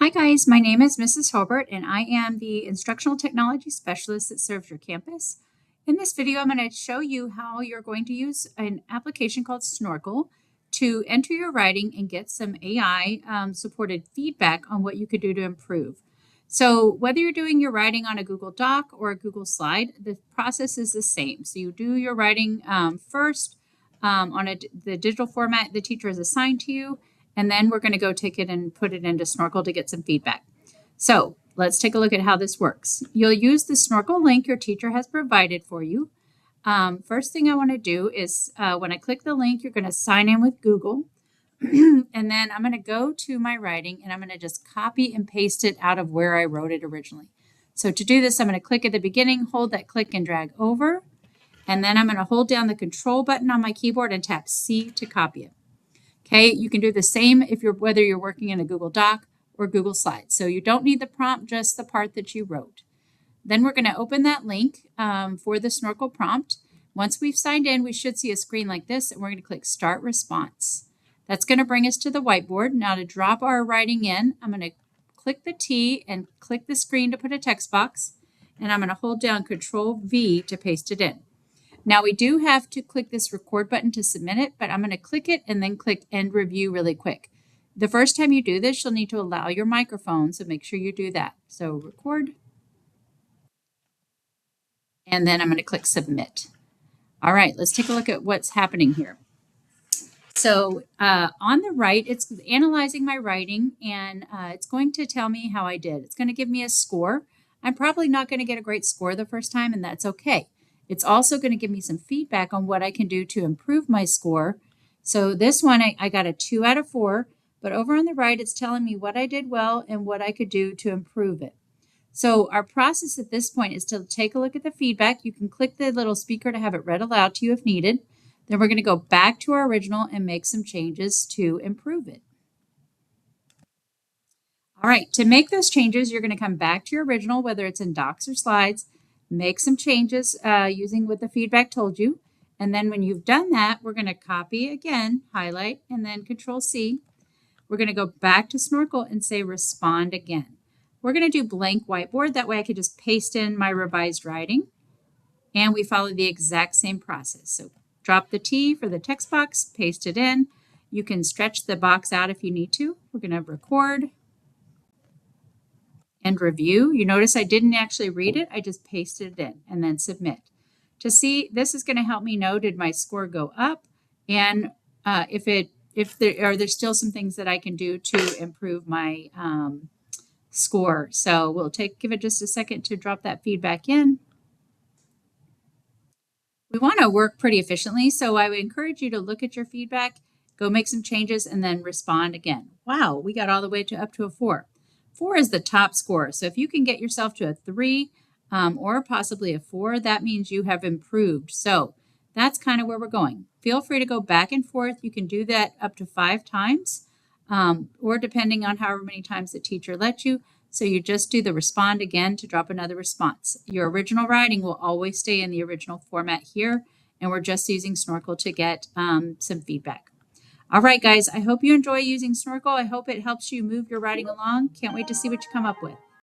Hi guys, my name is Mrs. Hobart and I am the Instructional Technology Specialist that serves your campus. In this video, I'm going to show you how you're going to use an application called Snorkl to enter your writing and get some AI supported feedback on what you could do to improve. So whether you're doing your writing on a Google Doc or a Google Slide, the process is the same. So you do your writing first on the digital format the teacher has assigned to you. And then we're going to go take it and put it into Snorkl to get some feedback. So let's take a look at how this works. You'll use the Snorkl link your teacher has provided for you. First thing I want to do is when I click the link, you're going to sign in with Google. And then I'm going to go to my writing and I'm going to just copy and paste it out of where I wrote it originally. So to do this, I'm going to click at the beginning, hold that click and drag over. And then I'm going to hold down the control button on my keyboard and tap C to copy it. Okay, you can do the same whether you're working in a Google Doc or Google Slides. So you don't need the prompt, just the part that you wrote. Then we're going to open that link for the Snorkl prompt. Once we've signed in, we should see a screen like this, and we're going to click Start Response. That's going to bring us to the whiteboard. Now to drop our writing in, I'm going to click the T and click the screen to put a text box, and I'm going to hold down Control V to paste it in. Now we do have to click this record button to submit it, but I'm going to click it and then click end review really quick. The first time you do this, you'll need to allow your microphone, so make sure you do that. So record. And then I'm going to click submit. All right, let's take a look at what's happening here. So on the right, it's analyzing my writing and it's going to tell me how I did. It's going to give me a score. I'm probably not going to get a great score the first time, and that's okay. It's also going to give me some feedback on what I can do to improve my score. So this one, I got a 2 out of 4, but over on the right, it's telling me what I did well and what I could do to improve it. So our process at this point is to take a look at the feedback. You can click the little speaker to have it read aloud to you if needed. Then we're going to go back to our original and make some changes to improve it. All right, to make those changes, you're going to come back to your original, whether it's in Docs or Slides. Make some changes using what the feedback told you. And then when you've done that, we're going to copy again, highlight, and then Control C. We're going to go back to Snorkl and say respond again. We're going to do blank whiteboard. That way I could just paste in my revised writing. And we follow the exact same process. So drop the T for the text box, paste it in. You can stretch the box out if you need to. We're going to record and review. You notice I didn't actually read it. I just pasted it in and then submit. To see, this is going to help me know, did my score go up? And if there's still some things that I can do to improve my score. So we'll give it just a second to drop that feedback in. We want to work pretty efficiently, so I would encourage you to look at your feedback, go make some changes, and then respond again. Wow, we got all the way up to a 4. 4 is the top score. So if you can get yourself to a 3 or possibly a 4, that means you have improved. So that's kind of where we're going. Feel free to go back and forth. You can do that up to 5 times or depending on however many times the teacher lets you. So you just do the respond again to drop another response. Your original writing will always stay in the original format here, and we're just using Snorkl to get some feedback. All right, guys, I hope you enjoy using Snorkl. I hope it helps you move your writing along. Can't wait to see what you come up with.